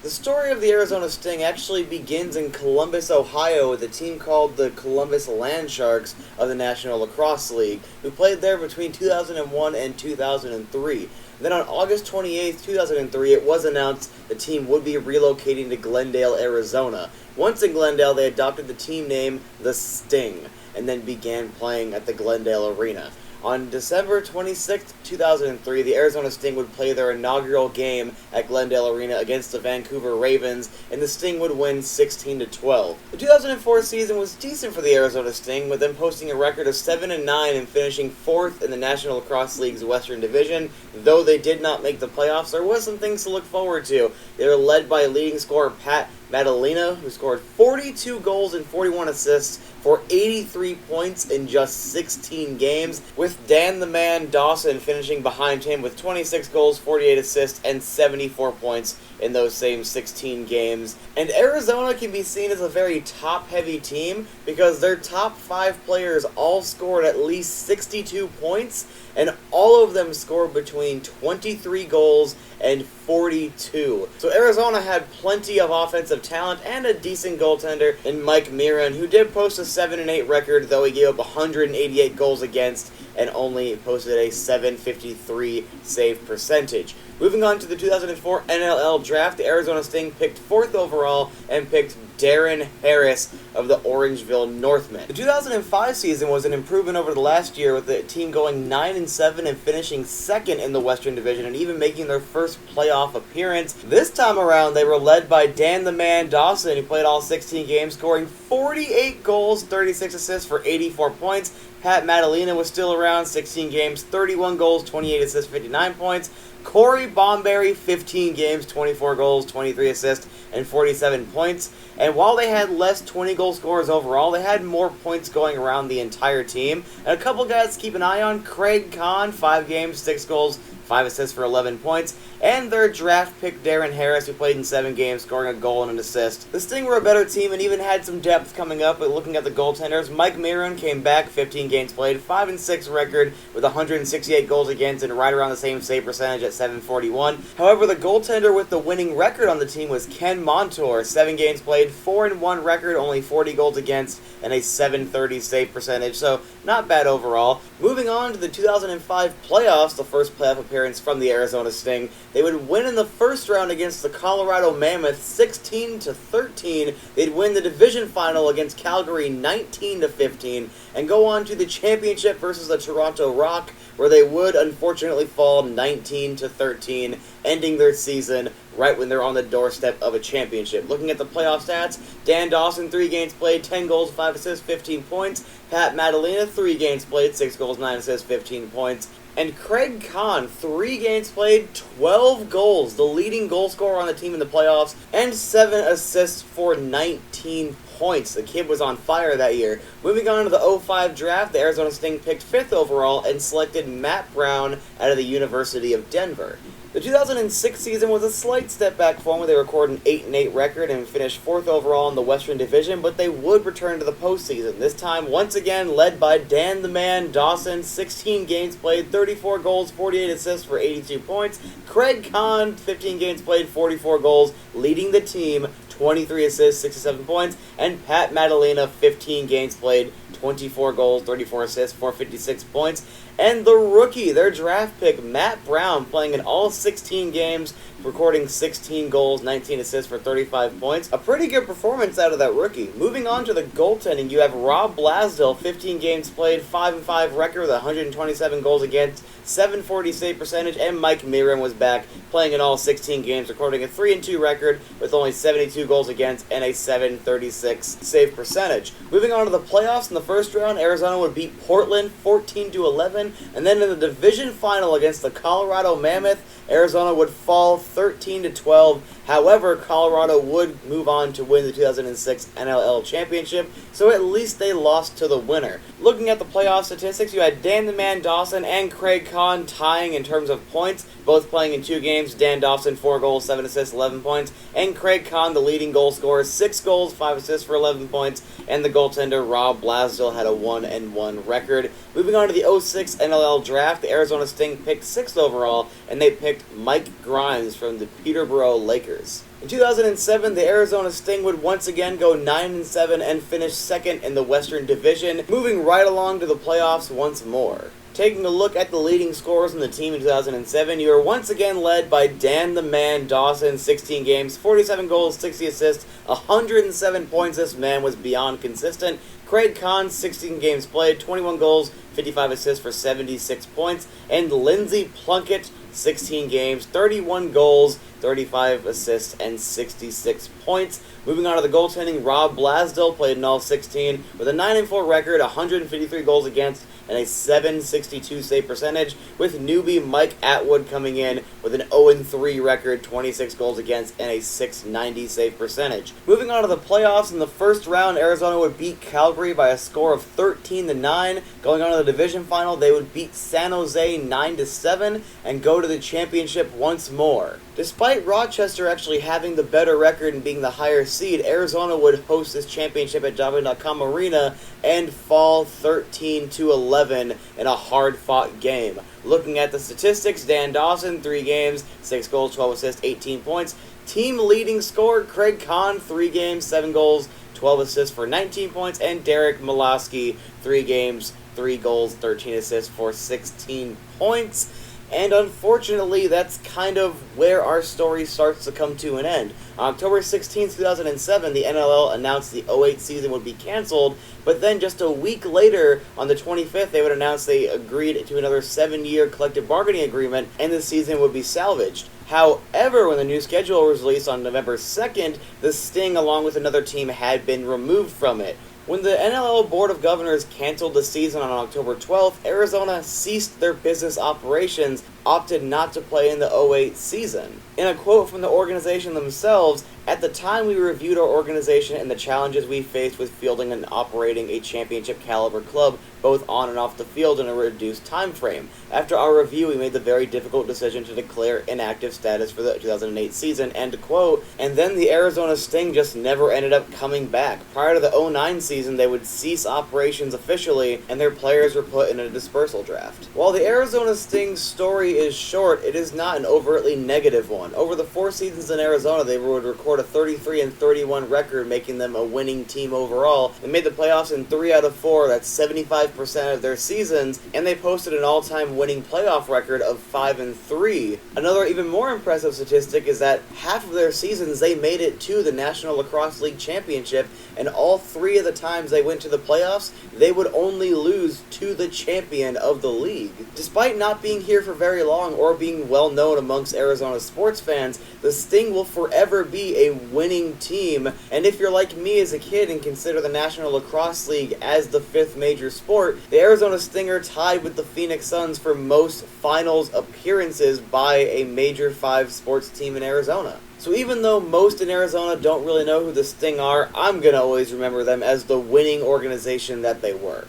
The story of the Arizona Sting actually begins in Columbus, Ohio, with a team called the Columbus Landsharks of the National Lacrosse League, who played there between 2001 and 2003. Then on August 28, 2003, it was announced the team would be relocating to Glendale, Arizona. Once in Glendale, they adopted the team name The Sting, and then began playing at the Glendale Arena. On December 26, 2003, the Arizona Sting would play their inaugural game at Glendale Arena against the Vancouver Ravens, and the Sting would win 16-12. The 2004 season was decent for the Arizona Sting, with them posting a record of 7-9 and finishing 4th in the National Lacrosse League's Western Division. Though they did not make the playoffs, there was some things to look forward to. They were led by leading scorer Pat Madalena, who scored 42 goals and 41 assists for 83 points in just 16 games, with Dan the Man Dawson finishing behind him with 26 goals, 48 assists, and 74 points in those same 16 games. And Arizona can be seen as a very top-heavy team because their top 5 players all scored at least 62 points, and all of them scored between 23 goals and 42. So Arizona had plenty of offensive talent and a decent goaltender in Mike Mirren, who did post a 7-8 record, though he gave up 188 goals against and only posted a .753 save percentage. Moving on to the 2004 NLL Draft, the Arizona Sting picked 4th overall and picked Darren Harris of the Orangeville Northmen. The 2005 season was an improvement over the last year, with the team going 9-7 and finishing 2nd in the Western Division and even making their first playoff appearance. This time around, they were led by Dan the Man Dawson, who played all 16 games, scoring 48 goals, 36 assists for 84 points. Pat Madalena was still around, 16 games, 31 goals, 28 assists, 59 points. Corey Bomberry, 15 games, 24 goals, 23 assists, and 47 points. And while they had less 20-goal scorers overall, they had more points going around the entire team. And a couple guys to keep an eye on: Craig Kahn, 5 games, 6 goals, 5 assists for 11 points, and their draft pick Darren Harris, who played in 7 games, scoring a goal and an assist. The Sting were a better team and even had some depth coming up, but looking at the goaltenders, Mike Mirren came back, 15 games played, 5-6 record with 168 goals against and right around the same save percentage at .741. However, the goaltender with the winning record on the team was Ken Montour, 7 games played, 4-1 record, only 40 goals against, and a .730 save percentage, so not bad overall. Moving on to the 2005 playoffs, the first playoff appearance from the Arizona Sting, they would win in the first round against the Colorado Mammoth 16-13. They'd win the division final against Calgary 19-15, and go on to the championship versus the Toronto Rock, where they would unfortunately fall 19-13, ending their season right when they're on the doorstep of a championship. Looking at the playoff stats, Dan Dawson, 3 games played, 10 goals, 5 assists, 15 points. Pat Madalena, 3 games played, 6 goals, 9 assists, 15 points. And Craig Kahn, 3 games played, 12 goals, the leading goal scorer on the team in the playoffs, and 7 assists for 19 points. The kid was on fire that year. Moving on to the 2005 draft, the Arizona Sting picked 5th overall and selected Matt Brown out of the University of Denver. The 2006 season was a slight step back for them, where they recorded an 8-8 record and finished 4th overall in the Western Division, but they would return to the postseason, this time once again led by Dan the Man Dawson, 16 games played, 34 goals, 48 assists for 82 points. Craig Kahn, 15 games played, 44 goals, leading the team, 23 assists, 67 points, and Pat Madalena, 15 games played, 24 goals, 34 assists, 456 points. And the rookie, their draft pick, Matt Brown, playing in all 16 games, recording 16 goals, 19 assists for 35 points. A pretty good performance out of that rookie. Moving on to the goaltending, you have Rob Blasdell, 15 games played, 5-5 record with 127 goals against, .740 save percentage, and Mike Mirren was back, playing in all 16 games, recording a 3-2 record with only 72 goals against and a .736 save percentage. Moving on to the playoffs, in the first round, Arizona would beat Portland 14-11, and then in the division final against the Colorado Mammoth, Arizona would fall 13-12. However, Colorado would move on to win the 2006 NLL Championship, so at least they lost to the winner. Looking at the playoff statistics, you had Dan the Man Dawson and Craig Kahn tying in terms of points, both playing in 2 games. Dan Dawson, 4 goals, 7 assists, 11 points, and Craig Kahn, the leading goal scorer, 6 goals, 5 assists for 11 points, and the goaltender Rob Blasdell had a 1-1 record. Moving on to the 2006 NLL Draft, the Arizona Sting picked 6th overall, and they picked Mike Grimes from the Peterborough Lakers. In 2007, the Arizona Sting would once again go 9-7 and finish second in the Western Division, moving right along to the playoffs once more. Taking a look at the leading scorers in the team in 2007, you are once again led by Dan the Man Dawson, 16 games, 47 goals, 60 assists, 107 points. This man was beyond consistent. Craig Kahn, 16 games played, 21 goals, 55 assists for 76 points. And Lindsey Plunkett, 16 games, 31 goals, 35 assists, and 66 points. Moving on to the goaltending, Rob Blasdell played in all 16 with a 9-4 record, 153 goals against, and a .762 save percentage, with newbie Mike Atwood coming in with an 0-3 record, 26 goals against, and a .690 save percentage. Moving on to the playoffs, in the first round, Arizona would beat Calgary by a score of 13-9. Going on to the division final, they would beat San Jose 9-7 and go to the championship once more. Despite Rochester actually having the better record and being the higher seed, Arizona would host this championship at W.com Arena and fall 13-11 in a hard-fought game. Looking at the statistics, Dan Dawson, 3 games, 6 goals, 12 assists, 18 points. Team leading scorer, Craig Kahn, 3 games, 7 goals, 12 assists for 19 points. And Derek Moloski, 3 games, 3 goals, 13 assists for 16 points. And unfortunately, that's kind of where our story starts to come to an end. On October 16, 2007, the NLL announced the 08 season would be canceled, but then just a week later, on the 25th, they would announce they agreed to another 7-year collective bargaining agreement, and the season would be salvaged. However, when the new schedule was released on November 2nd, the Sting, along with another team, had been removed from it. When the NLL Board of Governors canceled the season on October 12th, Arizona ceased their business operations, opted not to play in the 08 season. In a quote from the organization themselves, "At the time we reviewed our organization and the challenges we faced with fielding and operating a championship caliber club, both on and off the field, in a reduced time frame. After our review, we made the very difficult decision to declare inactive status for the 2008 season," end quote. And then the Arizona Sting just never ended up coming back. Prior to the 09 season, they would cease operations officially, and their players were put in a dispersal draft. While the Arizona Sting's story is short, it is not an overtly negative one. Over the 4 seasons in Arizona, they would record a 33-31 record, making them a winning team overall. They made the playoffs in 3 out of 4, that's 75% of their seasons, and they posted an all-time winning playoff record of 5-3. Another even more impressive statistic is that half of their seasons they made it to the National Lacrosse League Championship, and all 3 of the times they went to the playoffs, they would only lose to the champion of the league. Despite not being here for very long or being well known amongst Arizona sports fans, the Sting will forever be a winning team, and if you're like me as a kid and consider the National Lacrosse League as the 5th major sport, the Arizona Sting are tied with the Phoenix Suns for most finals appearances by a major 5 sports team in Arizona. So even though most in Arizona don't really know who the Sting are, I'm gonna always remember them as the winning organization that they were.